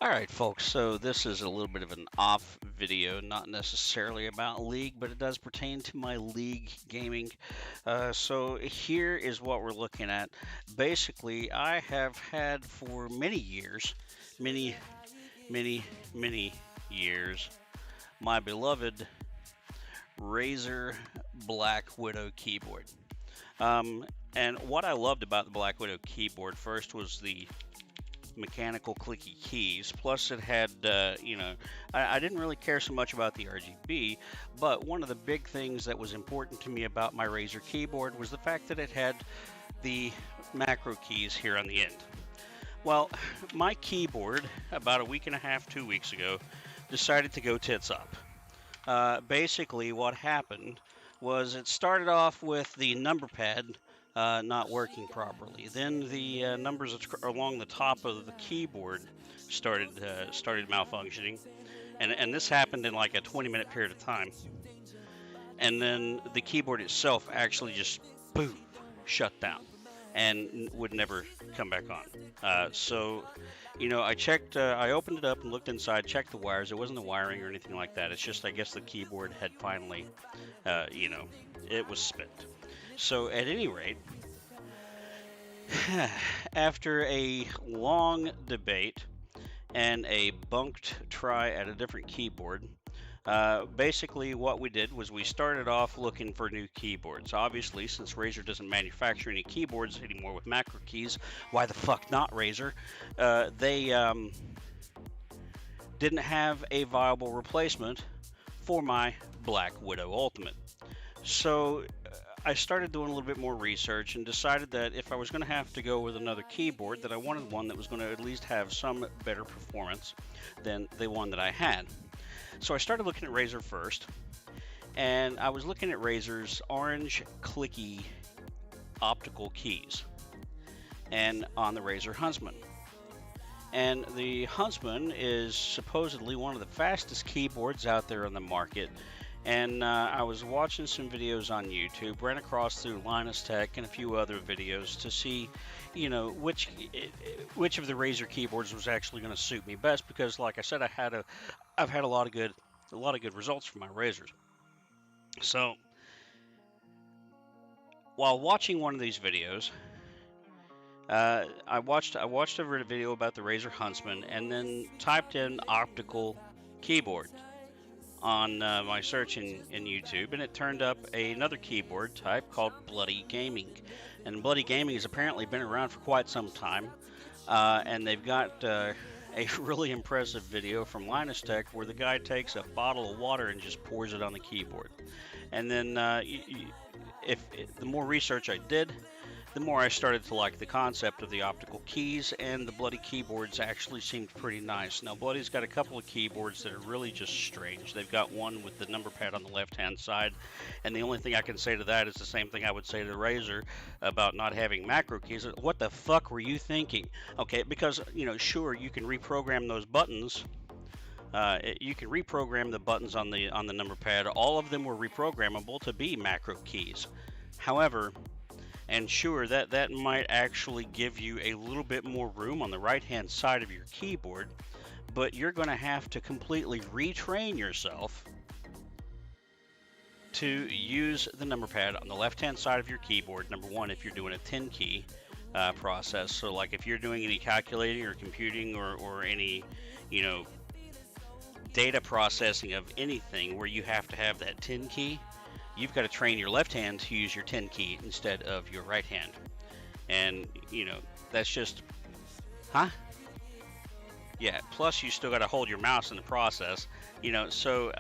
Alright folks, so this is a little bit of an off video, not necessarily about League, but it does pertain to my League gaming. So here is what we're looking at. Basically, I have had for many years, many, many, many years, my beloved Razer Black Widow keyboard. And what I loved about the Black Widow keyboard first was the mechanical clicky keys. Plus, it had, I didn't really care so much about the RGB, but one of the big things that was important to me about my Razer keyboard was the fact that it had the macro keys here on the end. Well, my keyboard, about a week and a half, 2 weeks ago, decided to go tits up. Basically, what happened was it started off with the number pad not working properly. Then the numbers along the top of the keyboard started malfunctioning, and this happened in like a 20-minute period of time. And then the keyboard itself actually just boom shut down and would never come back on. I checked, I opened it up and looked inside, checked the wires. It wasn't the wiring or anything like that. It's just, I guess the keyboard had finally, it was spent. So at any rate, after a long debate and a bunked try at a different keyboard, basically what we did was we started off looking for new keyboards. Obviously, since Razer doesn't manufacture any keyboards anymore with macro keys, why the fuck not Razer? They didn't have a viable replacement for my Black Widow Ultimate. So I started doing a little bit more research and decided that if I was going to have to go with another keyboard, that I wanted one that was going to at least have some better performance than the one that I had. So I started looking at Razer first, and I was looking at Razer's orange clicky optical keys and on the Razer Huntsman. And the Huntsman is supposedly one of the fastest keyboards out there on the market. And I was watching some videos on YouTube, ran across through Linus Tech and a few other videos to see, which of the Razer keyboards was actually going to suit me best. Because, like I said, I've had a lot of good results from my Razers. So, while watching one of these videos, I watched a video about the Razer Huntsman, and then typed in optical keyboard on my search in YouTube, and it turned up another keyboard type called Bloody Gaming. And Bloody Gaming has apparently been around for quite some time, and they've got a really impressive video from Linus Tech where the guy takes a bottle of water and just pours it on the keyboard. And then the more research I did, the more I started to like the concept of the optical keys, and the Bloody keyboards actually seemed pretty nice. Now, Bloody's got a couple of keyboards that are really just strange. They've got one with the number pad on the left-hand side, and the only thing I can say to that is the same thing I would say to the Razer about not having macro keys. What the fuck were you thinking? Okay, because, sure, you can reprogram those buttons. You can reprogram the buttons on the number pad. All of them were reprogrammable to be macro keys. However, and sure, that might actually give you a little bit more room on the right-hand side of your keyboard, but you're going to have to completely retrain yourself to use the number pad on the left-hand side of your keyboard. Number one, if you're doing a 10-key process, so like if you're doing any calculating or computing or any, data processing of anything where you have to have that 10 key, you've got to train your left hand to use your 10 key instead of your right hand. And, that's just, huh? Yeah, plus you still got to hold your mouse in the process, so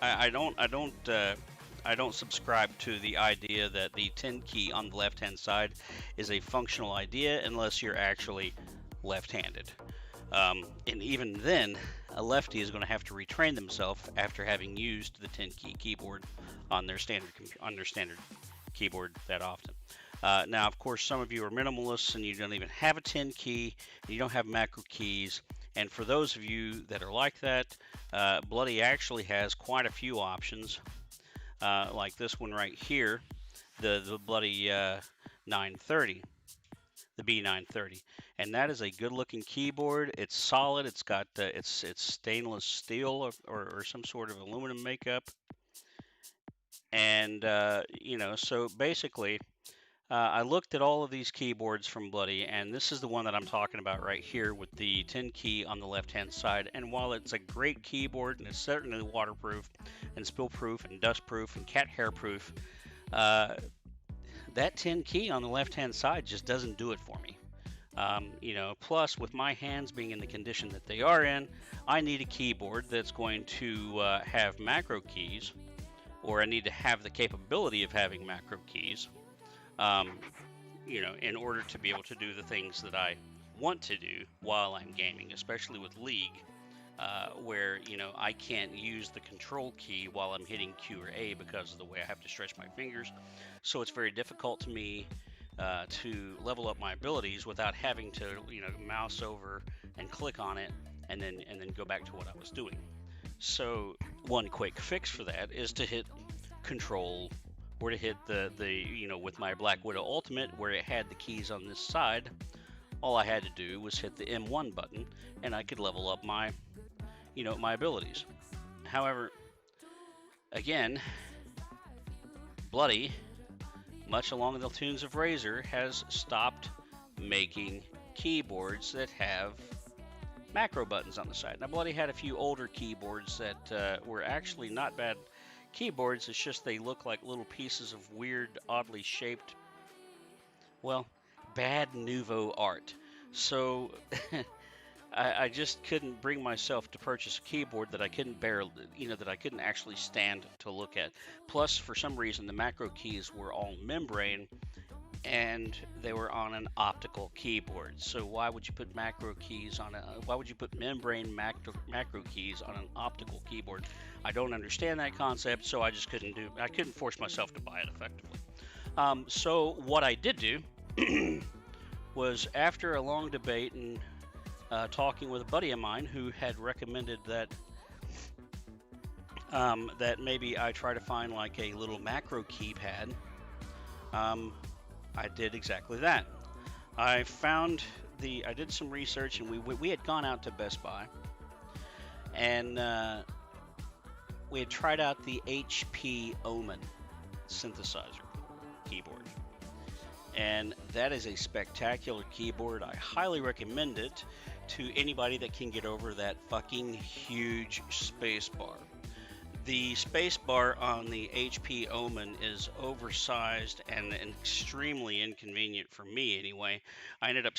I don't subscribe to the idea that the 10 key on the left-hand side is a functional idea unless you're actually left-handed. And even then, a lefty is going to have to retrain themselves after having used the 10-key keyboard on their standard keyboard that often. Now, of course, some of you are minimalists and you don't even have a 10-key, and you don't have macro keys. And for those of you that are like that, Bloody actually has quite a few options, like this one right here, the Bloody 930. the B930, and that is a good-looking keyboard. It's solid. It's got it's stainless steel or some sort of aluminum makeup, and so basically, I looked at all of these keyboards from Bloody, and this is the one that I'm talking about right here with the 10 key on the left-hand side. And while it's a great keyboard and it's certainly waterproof and spill-proof and dust-proof and cat hair-proof, uh, that 10 key on the left-hand side just doesn't do it for me. Plus, with my hands being in the condition that they are in, I need a keyboard that's going to have macro keys, or I need to have the capability of having macro keys, um, in order to be able to do the things that I want to do while I'm gaming, especially with League, where, I can't use the control key while I'm hitting Q or A because of the way I have to stretch my fingers. So it's very difficult to me to level up my abilities without having to, mouse over and click on it and then go back to what I was doing. So one quick fix for that is to hit Control, or to hit the with my Black Widow Ultimate where it had the keys on this side. All I had to do was hit the M1 button and I could level up my my abilities. However, again, Bloody, much along the tunes of Razer, has stopped making keyboards that have macro buttons on the side. Now, Bloody had a few older keyboards that were actually not bad keyboards. It's just they look like little pieces of weird, oddly shaped, well, bad nouveau art. So I just couldn't bring myself to purchase a keyboard that I couldn't bear, that I couldn't actually stand to look at. Plus, for some reason, the macro keys were all membrane, and they were on an optical keyboard. So why would you put why would you put membrane macro keys on an optical keyboard? I don't understand that concept, so I just couldn't force myself to buy it effectively. So what I did do was, after a long debate and talking with a buddy of mine who had recommended that that maybe I try to find like a little macro keypad, I did exactly that. I did some research, and we had gone out to Best Buy, and we had tried out the HP Omen synthesizer keyboard. And that is a spectacular keyboard. I highly recommend it to anybody that can get over that fucking huge space bar. The space bar on the HP Omen is oversized and extremely inconvenient for me anyway. I ended up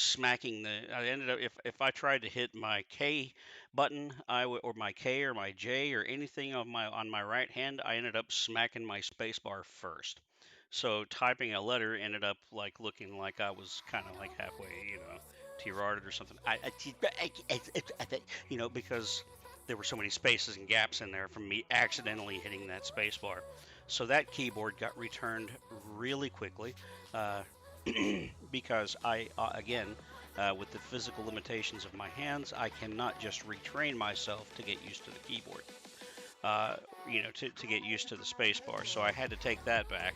if I tried to hit my K button, or my K or my J or anything on my right hand, I ended up smacking my space bar first. So typing a letter ended up like looking like I was kind of like halfway, T-rarded or something. Because there were so many spaces and gaps in there from me accidentally hitting that space bar. So that keyboard got returned really quickly because again, with the physical limitations of my hands, I cannot just retrain myself to get used to the keyboard, to get used to the space bar. So I had to take that back,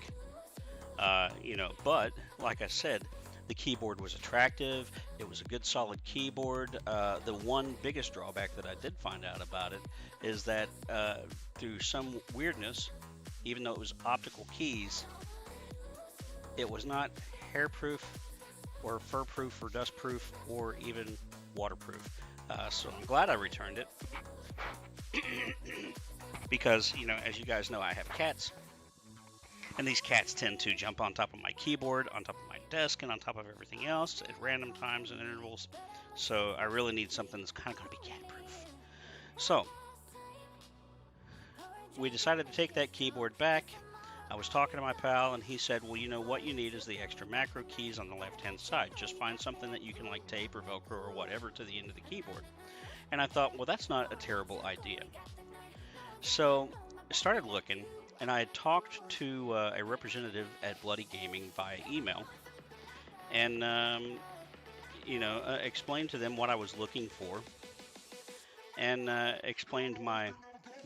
but like I said, the keyboard was attractive. It was a good solid keyboard. The one biggest drawback that I did find out about it is that through some weirdness, even though it was optical keys, it was not hairproof or fur-proof or dust-proof or even waterproof. So I'm glad I returned it because, as you guys know, I have cats. And these cats tend to jump on top of my keyboard, on top of my desk, and on top of everything else at random times and intervals. So I really need something that's kind of going to be cat-proof. So we decided to take that keyboard back. I was talking to my pal, and he said, well, what you need is the extra macro keys on the left-hand side. Just find something that you can like tape or Velcro or whatever to the end of the keyboard. And I thought, well, that's not a terrible idea. So I started looking, and I had talked to a representative at Bloody Gaming via email, and explained to them what I was looking for, and explained my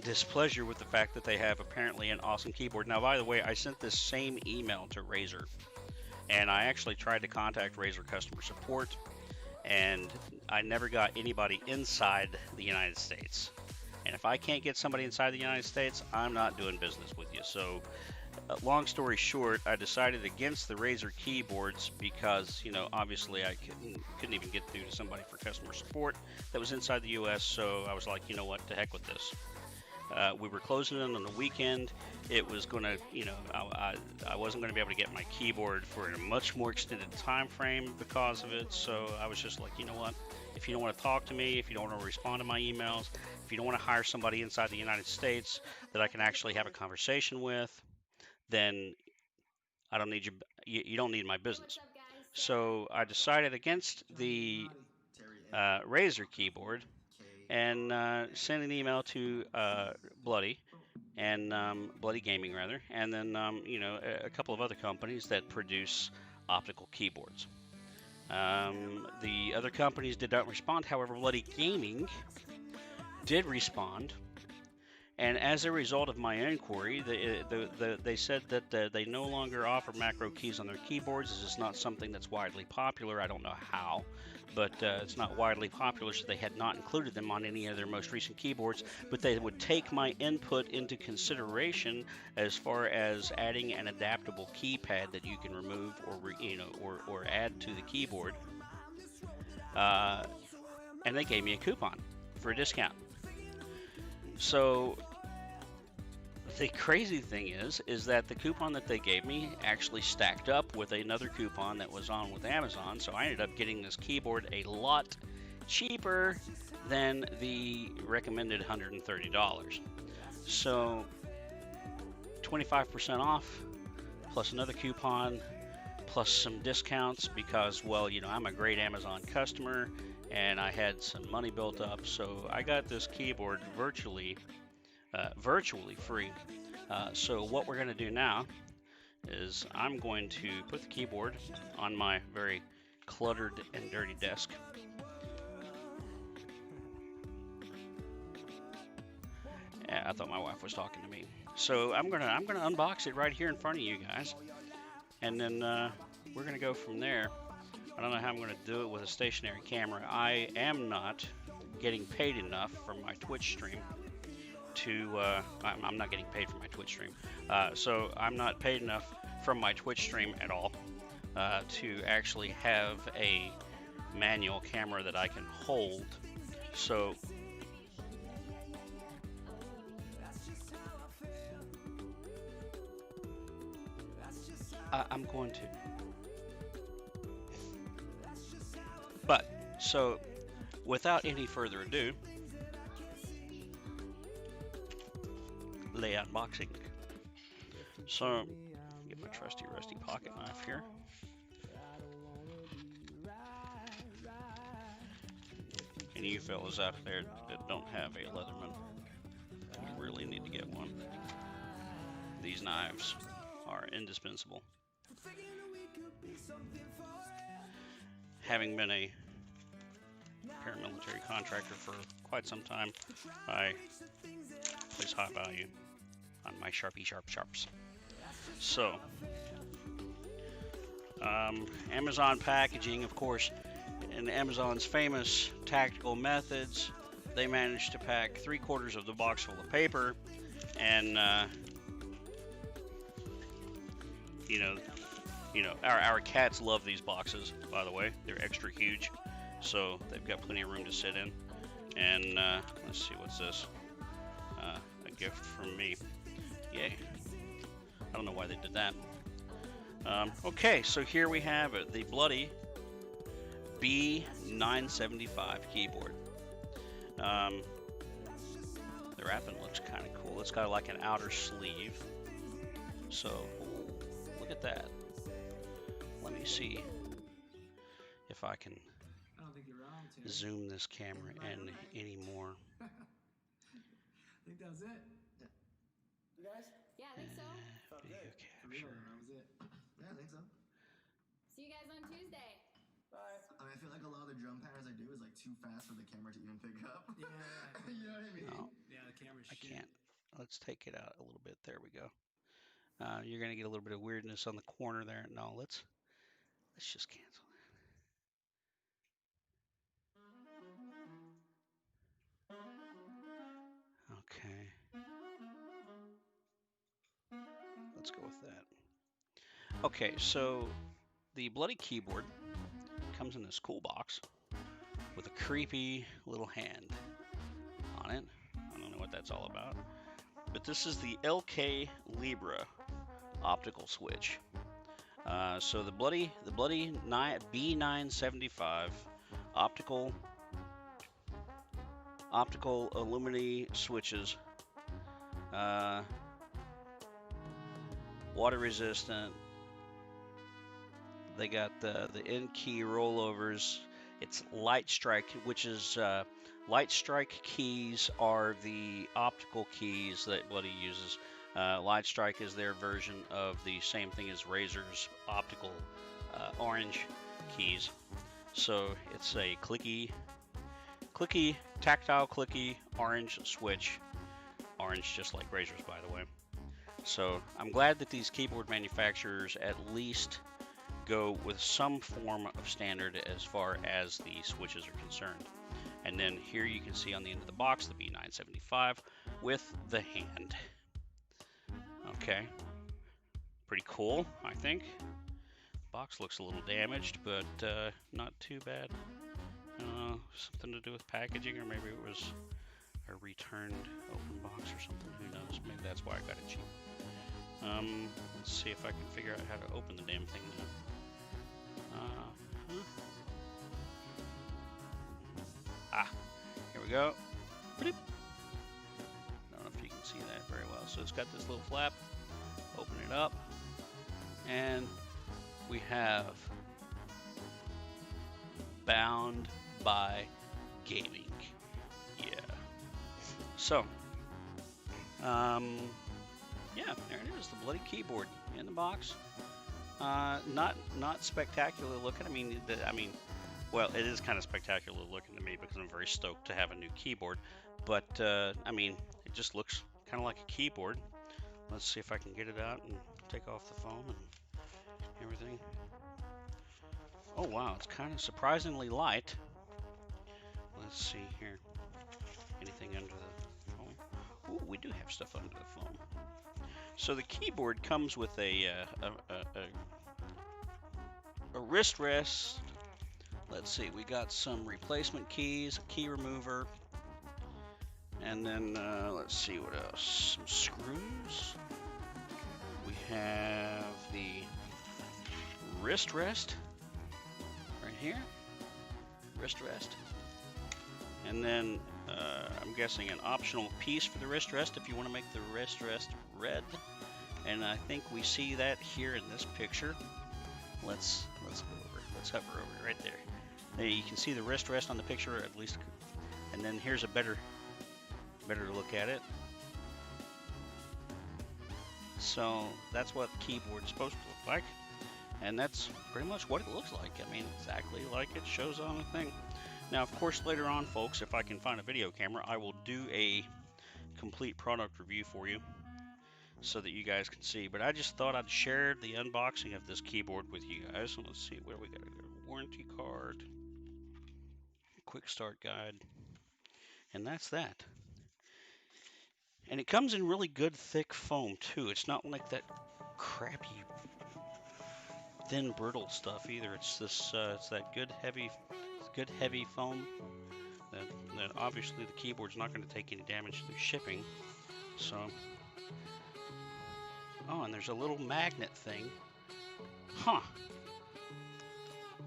displeasure with the fact that they have apparently an awesome keyboard. Now, by the way, I sent this same email to Razer, And I actually tried to contact Razer customer support, and I never got anybody inside the United States. And if I can't get somebody inside the United States, I'm not doing business with you. So, long story short, I decided against the Razer keyboards because, obviously I couldn't even get through to somebody for customer support that was inside the U.S. So I was like, you know what, to heck with this. We were closing in on the weekend. It was going to, I wasn't going to be able to get my keyboard for a much more extended time frame because of it. So I was just like, you know what? If you don't want to talk to me, if you don't want to respond to my emails, if you don't want to hire somebody inside the United States that I can actually have a conversation with, then I don't need you. You don't need my business. So I decided against the Razer keyboard and sent an email to Bloody and Bloody Gaming rather, and then a couple of other companies that produce optical keyboards. The other companies did not respond. However, Bloody Gaming did respond, and as a result of my inquiry, they said that they no longer offer macro keys on their keyboards. This is not something that's widely popular. I don't know how, but it's not widely popular, so they had not included them on any of their most recent keyboards. But they would take my input into consideration as far as adding an adaptable keypad that you can remove or add to the keyboard. And they gave me a coupon for a discount. So the crazy thing is that the coupon that they gave me actually stacked up with another coupon that was on with Amazon. So I ended up getting this keyboard a lot cheaper than the recommended $130. So 25% off plus another coupon plus some discounts because, well, I'm a great Amazon customer and I had some money built up. So I got this keyboard virtually free. So what we're going to do now is I'm going to put the keyboard on my very cluttered and dirty desk. I thought my wife was talking to me. So I'm gonna unbox it right here in front of you guys, and then we're gonna go from there. I don't know how I'm gonna do it with a stationary camera. I am not getting paid enough from my Twitch stream to I'm not getting paid for my Twitch stream, so I'm not paid enough from my Twitch stream at all to actually have a manual camera that I can hold. So I'm going to. But so without any further ado, lay unboxing. So, get my trusty rusty pocket knife here. And you fellas out there that don't have a Leatherman, you really need to get one. These knives are indispensable. Having been a paramilitary contractor for quite some time, I place high value on my sharps. So, Amazon packaging, of course, in Amazon's famous tactical methods, they managed to pack 3/4 of the box full of paper, and our cats love these boxes. By the way, they're extra huge, so they've got plenty of room to sit in. And let's see, what's this? A gift from me. Yay! I don't know why they did that. Okay, so here we have it, the Bloody B975 keyboard. The wrapping looks kind of cool. It's got like an outer sleeve. So, look at that. Let me see if I can zoom this camera in any more. I think that was it. You guys? Yeah, I think so. Video For real, capture. that was it. Yeah, I think so. See you guys on Tuesday. Bye. I mean, I feel like a lot of the drum patterns I do is like too fast for the camera to even pick up. Yeah. You know what I mean? No, Yeah, the camera's I shit. can't. Let's take it out a little bit. There we go. You're gonna get a little bit of weirdness on the corner there. No, let's Let's just cancel that. Okay. Let's go with that. Okay, so the bloody keyboard comes in this cool box with a creepy little hand on it. I don't know what that's all about. But this is the LK Libra optical switch. So the bloody B975 optical aluminum switches, water resistant. They got the in key rollovers. It's light strike, which is light strike keys are the optical keys that Bloody uses. Light strike is their version of the same thing as Razer's optical orange keys. So it's a clicky, tactile clicky orange switch. Orange just like Razer's, by the way. So I'm glad that these keyboard manufacturers at least go with some form of standard as far as the switches are concerned. And then here you can see on the end of the box the B975 with the hand. Okay, pretty cool, I think. Box looks a little damaged, but not too bad. Something to do with packaging, or maybe it was a returned open box or something. Who knows? Maybe that's why I got it cheap. Let's see if I can figure out how to open the damn thing now. Here we go. Bloop. I don't know if you can see that very well. So it's got this little flap. Open it up, and we have Bound by Gaming. Yeah. So, yeah, there it is. The bloody keyboard in the box. Not spectacular looking. I mean, well, it is kind of spectacular looking to me because I'm very stoked to have a new keyboard. But I mean, it just looks kind of like a keyboard. Let's see if I can get it out and take off the foam and everything. Oh wow, it's kind of surprisingly light. Let's see here. Anything under the foam? Oh, we do have stuff under the foam. So the keyboard comes with a wrist rest. Let's see, we got some replacement keys, a key remover, and then let's see what else. Some screws. We have the wrist rest right here. Wrist rest. And then I'm guessing an optional piece for the wrist rest if you want to make the wrist rest red. And I think we see that here in this picture. Let's go over. Let's hover over right there. There you can see the wrist rest on the picture, at least. And then here's a better look at it. So that's what the keyboard's supposed to look like. And that's pretty much what it looks like. I mean, exactly like it shows on the thing. Now, of course, later on, folks, if I can find a video camera, I will do a complete product review for you so that you guys can see. But I just thought I'd share the unboxing of this keyboard with you guys. So let's see, where we got a warranty card, quick start guide, and that's that. And it comes in really good thick foam too. It's not like that crappy thin brittle stuff either. It's this it's that good heavy foam that obviously the keyboard's not going to take any damage through shipping. So, oh, and there's a little magnet thing. Huh.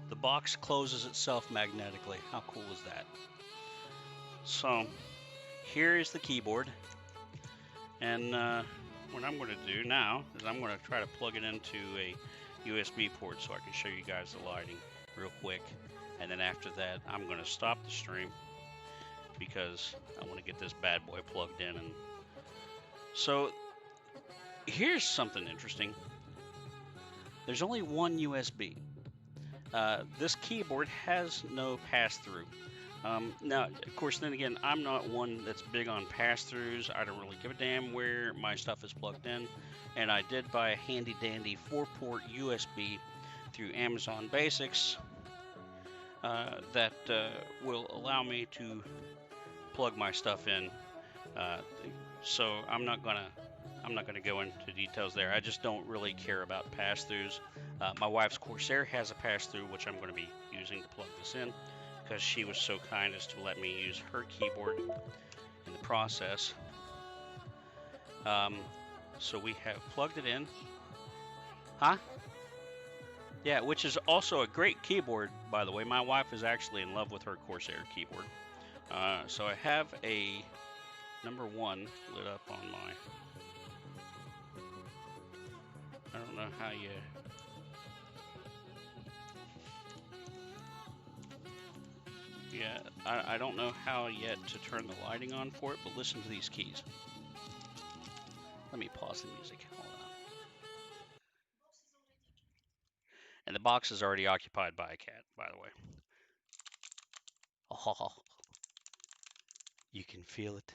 The box closes itself magnetically. How cool is that? So, here is the keyboard. And what I'm going to do now is I'm going to try to plug it into a USB port so I can show you guys the lighting real quick. And then after that, I'm going to stop the stream because I want to get this bad boy plugged in. And so here's something interesting. There's only one USB. This keyboard has no pass-through. Now, of course, then again, I'm not one that's big on pass-throughs. I don't really give a damn where my stuff is plugged in. And I did buy a handy-dandy 4-port USB through Amazon Basics that will allow me to plug my stuff in. So I'm not gonna go into details there. I just don't really care about pass-throughs. My wife's Corsair has a pass-through, which I'm going to be using to plug this in, because she was so kind as to let me use her keyboard in the process. So we have plugged it in. Huh? Yeah, which is also a great keyboard, by the way. My wife is actually in love with her Corsair keyboard. So I have a number 1 lit up on my... I don't know how you... Yeah, I don't know how yet to turn the lighting on for it, but listen to these keys. Let me pause the music. Hold on. And the box is already occupied by a cat, by the way. Oh, you can feel it.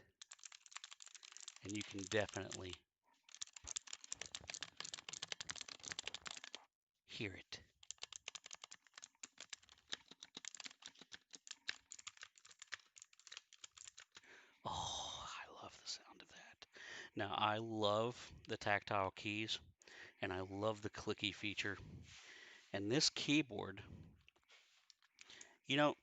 And you can definitely hear it. Oh, I love the sound of that. Now, I love the tactile keys, and I love the clicky feature. And this keyboard, you know,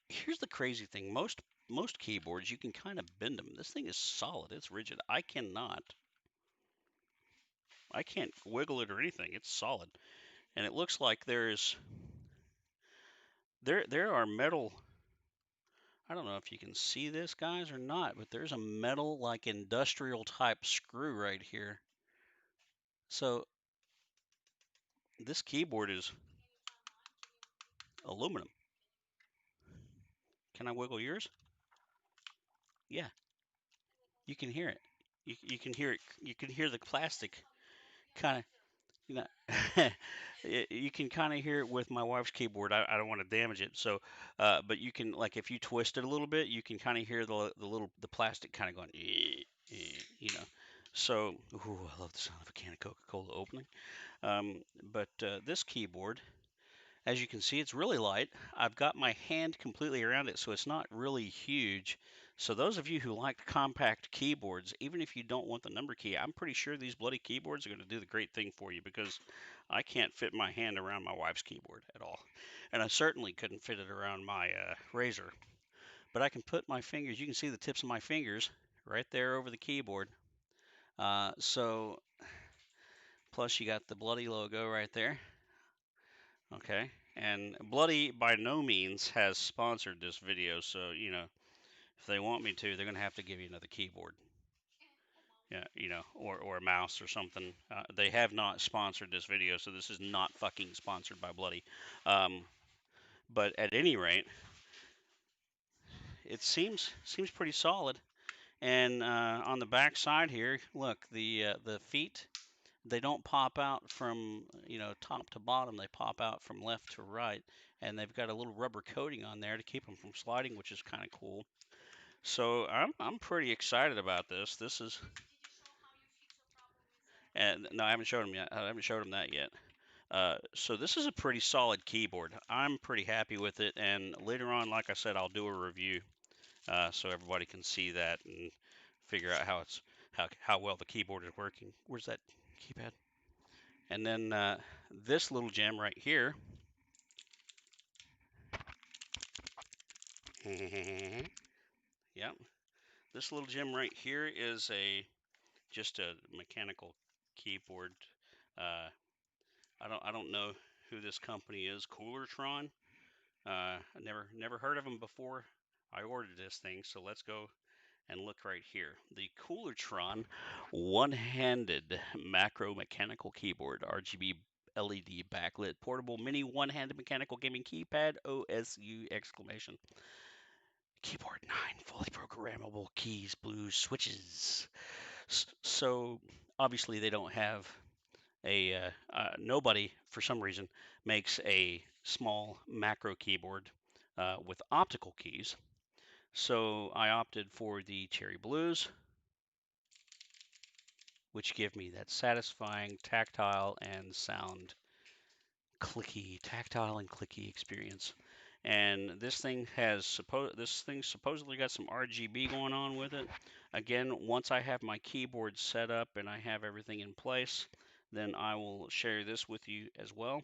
here's the crazy thing. Most keyboards, you can kind of bend them. This thing is solid. It's rigid. I can't wiggle it or anything. It's solid. And it looks like there are metal. I don't know if you can see this, guys, or not, but there's a metal, like, industrial type screw right here. So this keyboard is aluminum. Can I wiggle yours? Yeah, you can hear it. You can hear it. You can hear the plastic kind of, you know, you can kind of hear it with my wife's keyboard. I don't want to damage it. So, but you can, like, if you twist it a little bit, you can kind of hear the plastic kind of going, you know. So, ooh, I love the sound of a can of Coca-Cola opening. But this keyboard, as you can see, it's really light. I've got my hand completely around it, so it's not really huge. So those of you who like compact keyboards, even if you don't want the number key, I'm pretty sure these bloody keyboards are going to do the great thing for you, because I can't fit my hand around my wife's keyboard at all. And I certainly couldn't fit it around my Razer. But I can put my fingers, you can see the tips of my fingers right there over the keyboard. So plus you got the bloody logo right there. Okay, and Bloody by no means has sponsored this video, so, you know, if they want me to, they're going to have to give you another keyboard. Yeah, you know, or a mouse or something. They have not sponsored this video, so this is not fucking sponsored by Bloody. But at any rate, it seems pretty solid. And on the back side here, look, the feet, they don't pop out from, you know, top to bottom. They pop out from left to right, and they've got a little rubber coating on there to keep them from sliding, which is kind of cool. So I'm pretty excited about this. This is, and no, I haven't showed them yet. I haven't showed them that yet. So this is a pretty solid keyboard. I'm pretty happy with it, and later on, like I said, I'll do a review so everybody can see that and figure out how well the keyboard is working. Where's that keypad? And then this little gem right here. Yep. This little gem right here is just a mechanical keyboard. I don't know who this company is. Tron. I never heard of them before I ordered this thing. So let's go and look right here. The Tron one-handed macro mechanical keyboard, RGB LED backlit portable mini one-handed mechanical gaming keypad, OSU exclamation. Keyboard 9 fully programmable keys, blues, switches. So obviously they don't have nobody for some reason makes a small macro keyboard with optical keys. So I opted for the Cherry Blues, which give me that satisfying tactile and sound clicky, tactile and clicky experience. And this thing supposedly got some RGB going on with it. Again, once I have my keyboard set up and I have everything in place, then I will share this with you as well.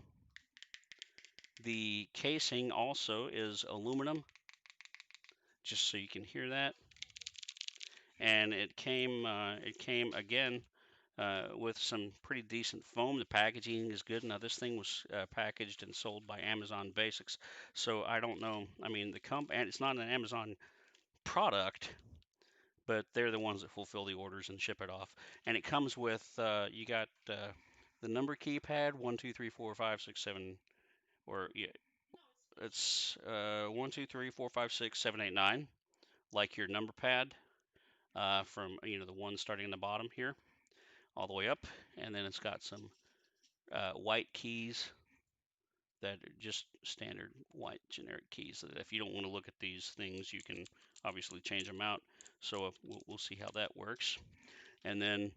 The casing also is aluminum, just so you can hear that. And it came again with some pretty decent foam. The packaging is good. Now this thing was packaged and sold by Amazon Basics, so I don't know. I mean, and it's not an Amazon product, but they're the ones that fulfill the orders and ship it off. And it comes with you got the number keypad 1, 2, 3, 4, 5, 6, 7, or yeah, it's 1, 2, 3, 4, 5, 6, 7, 8, 9, like your number pad from the one starting in the bottom here all the way up, and then it's got some white keys that are just standard white generic keys. That if you don't want to look at these things, you can obviously change them out. So we'll see how that works. And then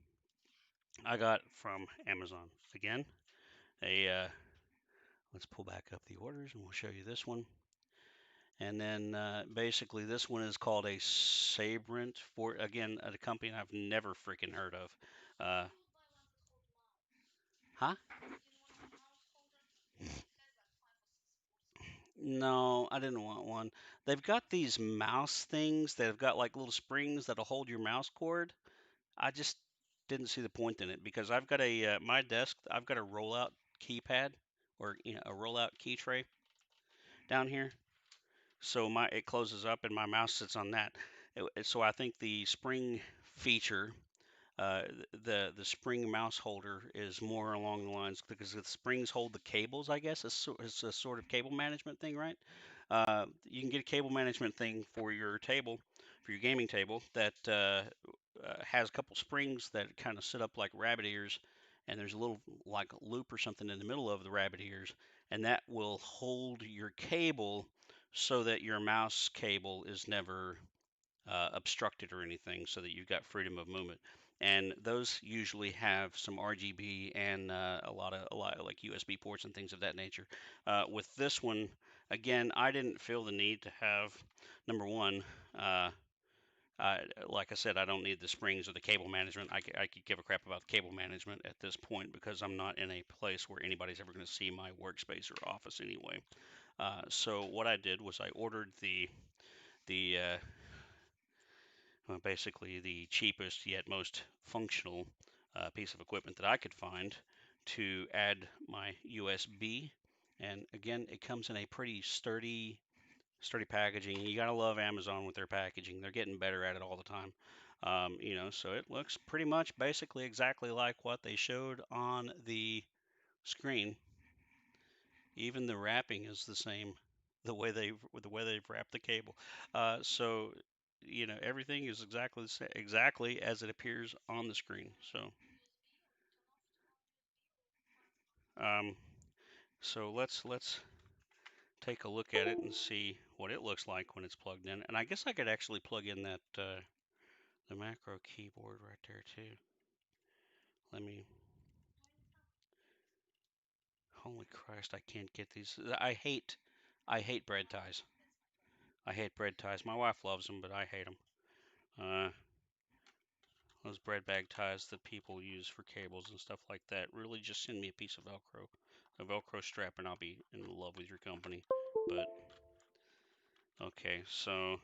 I got from Amazon again let's pull back up the orders and we'll show you this one. And then basically this one is called a Sabernt, for again a company I've never freaking heard of. Uh, huh? No, I didn't want one. They've got these mouse things that have got like little springs that'll hold your mouse cord. I just didn't see the point in it because I've got my desk. I've got a rollout keypad or a rollout key tray down here. So it closes up and my mouse sits on that. So I think the spring feature, uh, the spring mouse holder is more along the lines because the springs hold the cables. I guess it's a sort of cable management thing, right? You can get a cable management thing for your table, for your gaming table that has a couple springs that kind of sit up like rabbit ears, and there's a little like loop or something in the middle of the rabbit ears, and that will hold your cable so that your mouse cable is never obstructed or anything, so that you've got freedom of movement. And those usually have some RGB and a lot of like USB ports and things of that nature. With this one, again, I didn't feel the need to have number one. Like I said, I don't need the springs or the cable management. I could give a crap about the cable management at this point because I'm not in a place where anybody's ever going to see my workspace or office anyway. So what I did was I ordered the basically the cheapest yet most functional piece of equipment that I could find to add my USB. And again, it comes in a pretty sturdy packaging. You gotta love Amazon with their packaging. They're getting better at it all the time. So it looks pretty much basically exactly like what they showed on the screen. Even the wrapping is the same, the way they've wrapped the cable. So everything is exactly as it appears on the screen. Um, so let's take a look at it and see what it looks like when it's plugged in. And I guess I could actually plug in that the macro keyboard right there too. Let me. Holy Christ! I can't get these. I hate bread ties. I hate bread ties. My wife loves them, but I hate them. Uh, those bread bag ties that people use for cables and stuff like that. Really, just send me a piece of Velcro, a Velcro strap, and I'll be in love with your company. But okay, so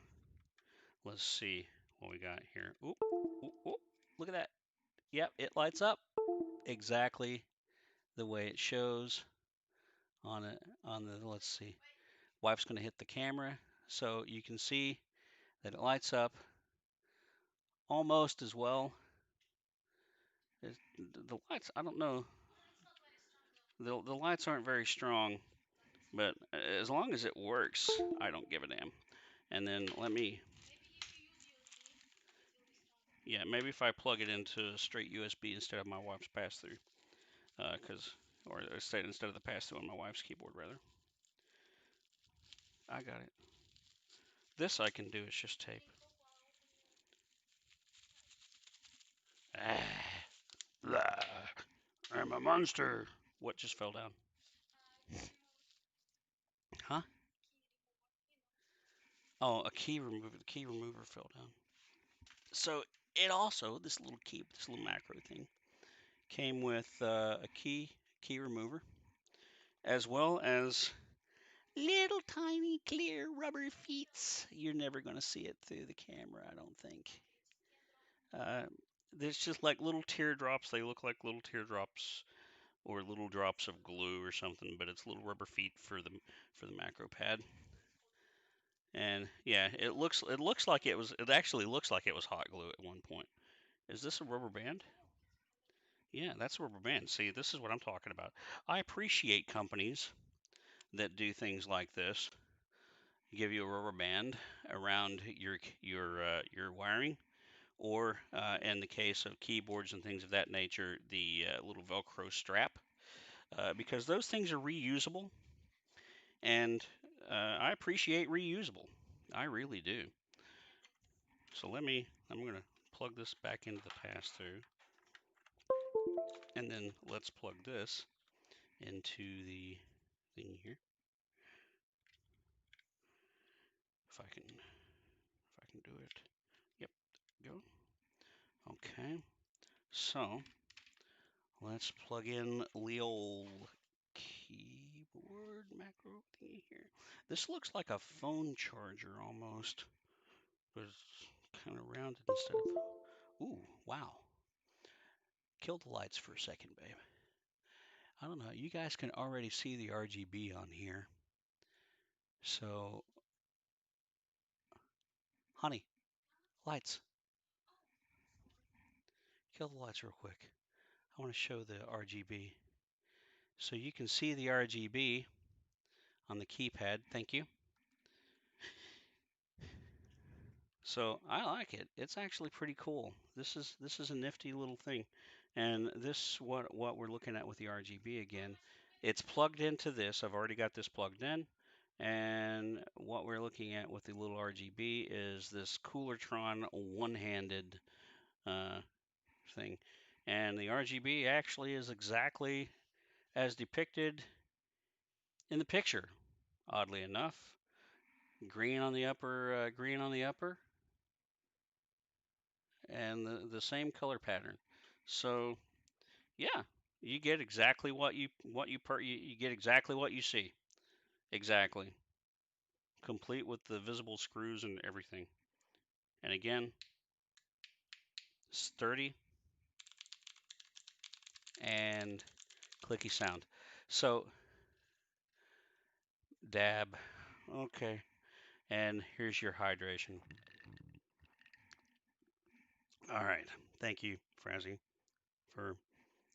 let's see what we got here. Oop, oop, oop. Look at that. Yep, it lights up exactly the way it shows on it. On the let's see. Wife's going to hit the camera so you can see that it lights up almost as well. The lights, I don't know. The lights aren't very strong, but as long as it works, I don't give a damn. And then yeah, maybe if I plug it into straight USB instead of my wife's pass-through, or instead of the pass-through on my wife's keyboard, rather. I got it. This I can do is just tape. Ah, blah, I'm a monster. What just fell down? Huh? Oh, a key remover. The key remover fell down. So it also, this little macro thing, came with a key remover, as well as little tiny clear rubber feet. You're never going to see it through the camera, I don't think. Uh, there's just like little teardrops. They look like little teardrops or little drops of glue or something, but it's little rubber feet for the macro pad. And yeah, it looks like it actually looks like it was hot glue at one point. Is this a rubber band? Yeah, that's a rubber band. See, this is what I'm talking about. I appreciate companies that do things like this. Give you a rubber band around your wiring, or in the case of keyboards and things of that nature, the little Velcro strap, because those things are reusable, and I appreciate reusable. I really do. So I'm gonna plug this back into the pass-through, and then let's plug this into the thing here. If I can do it. Yep, go. Okay, so let's plug in the old keyboard macro thingy here. This looks like a phone charger almost, but it's kind of rounded instead of. Ooh, wow. Kill the lights for a second, babe. I don't know. You guys can already see the RGB on here. So, honey, lights. Kill the lights real quick. I want to show the RGB. So you can see the RGB on the keypad. Thank you. So I like it. It's actually pretty cool. This is a nifty little thing. And this what we're looking at with the RGB again. It's plugged into this. I've already got this plugged in. And what we're looking at with the little RGB is this Cooler Tron one-handed uh, thing. And the RGB actually is exactly as depicted in the picture, oddly enough. Green on the upper, and the same color pattern. So yeah, you get exactly you get exactly what you see. Exactly. Complete with the visible screws and everything. And again, sturdy and clicky sound. So dab. Okay. And here's your hydration. All right. Thank you, Frazzy, for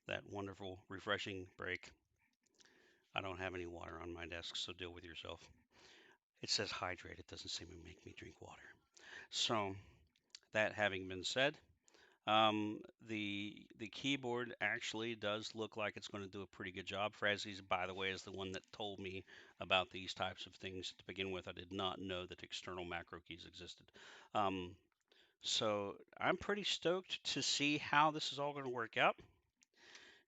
that wonderful, refreshing break. I don't have any water on my desk, so deal with yourself. It says hydrate. It doesn't seem to make me drink water. So that having been said, the keyboard actually does look like it's going to do a pretty good job. Frazzy's, by the way, is the one that told me about these types of things to begin with. I did not know that external macro keys existed. Um, so I'm pretty stoked to see how this is all going to work out.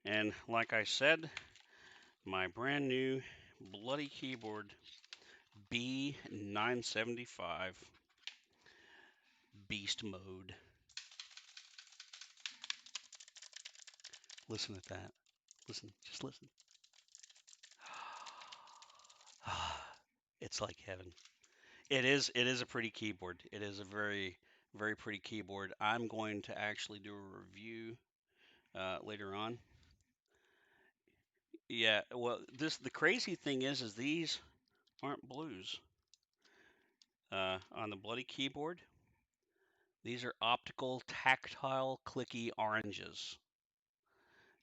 And like I said, my brand new bloody keyboard B975 beast mode. Listen at that. Listen, just listen. It's like heaven. It is a pretty keyboard. It is a very pretty keyboard. I'm going to actually do a review later on. Yeah, well, the crazy thing is these aren't blues on the bloody keyboard. These are optical, tactile, clicky oranges.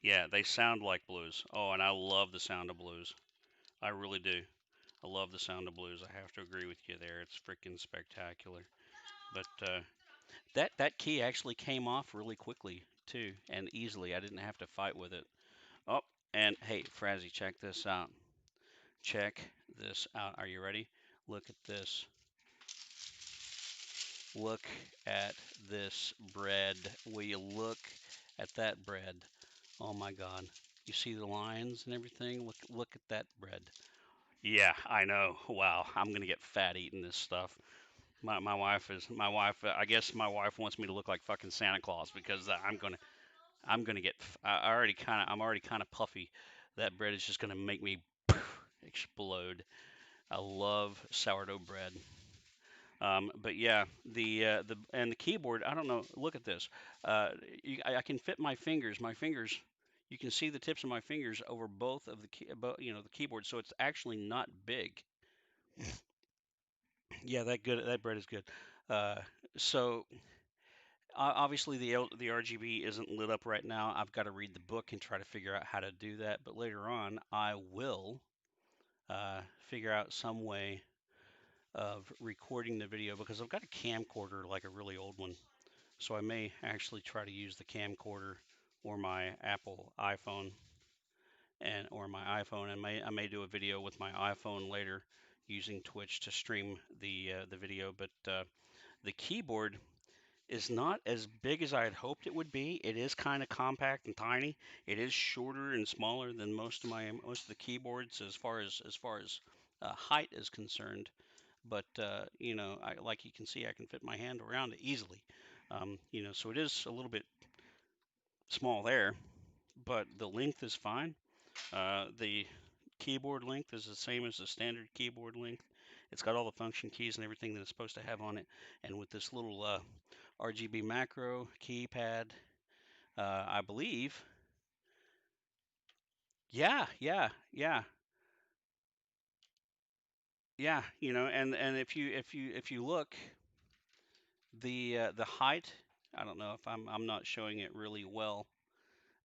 Yeah, they sound like blues. Oh, and I love the sound of blues. I really do. I love the sound of blues. I have to agree with you there. It's freaking spectacular. But that key actually came off really quickly too, and easily. I didn't have to fight with it. Oh, and hey, Frazzy, check this out. Check this out. Are you ready? Look at this. Look at this bread. Will you look at that bread? Oh my God. You see the lines and everything. Look at that bread. Yeah, I know. Wow, I'm gonna get fat eating this stuff. My wife. I guess my wife wants me to look like fucking Santa Claus because I'm gonna get. I'm already kind of puffy. That bread is just gonna make me explode. I love sourdough bread. But yeah, the keyboard. I don't know. Look at this. Uh, I can fit my fingers. My fingers. You can see the tips of my fingers over both of the the keyboard. So it's actually not big. Yeah, that bread is good. Uh, so obviously the RGB isn't lit up right now. I've got to read the book and try to figure out how to do that. But later on, I will figure out some way of recording the video because I've got a camcorder like a really old one. So I may actually try to use the camcorder or my Apple iPhone and I may do a video with my iPhone later using Twitch to stream the video. But the keyboard is not as big as I had hoped it would be. It is kind of compact and tiny. It is shorter and smaller than most of the keyboards as far as height is concerned. But like you can see, I can fit my hand around it easily. So it is a little bit small there, but the length is fine. The keyboard length is the same as the standard keyboard length. It's got all the function keys and everything that it's supposed to have on it. And with this little RGB macro keypad, I believe. Yeah, yeah, yeah, yeah. And if you look, the height. I don't know if I'm not showing it really well,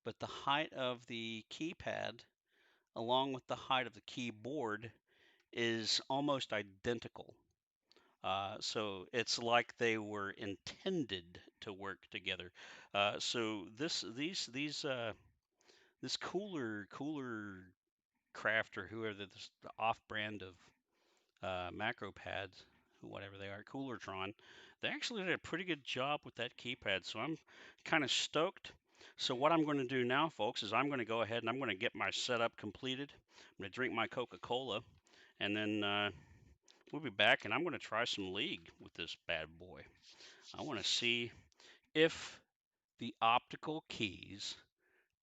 but the height of the keypad, along with the height of the keyboard, is almost identical. So it's like they were intended to work together. So this cooler craft or whoever this off-brand of macro pads, whatever they are, Cooler Tron, they actually did a pretty good job with that keypad. So I'm kind of stoked. So what I'm going to do now, folks, is I'm going to go ahead and I'm going to get my setup completed. I'm going to drink my Coca-Cola, and then we'll be back, and I'm going to try some League with this bad boy. I want to see if the optical keys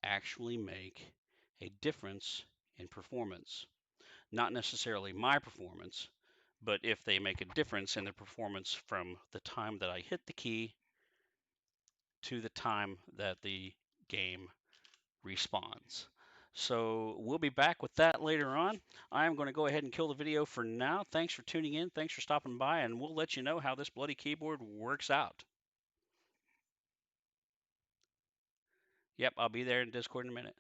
actually make a difference in performance. Not necessarily my performance, but if they make a difference in the performance from the time that I hit the key to the time that the game respawns. So we'll be back with that later on. I'm going to go ahead and kill the video for now. Thanks for tuning in. Thanks for stopping by, and we'll let you know how this bloody keyboard works out. Yep, I'll be there in Discord in a minute.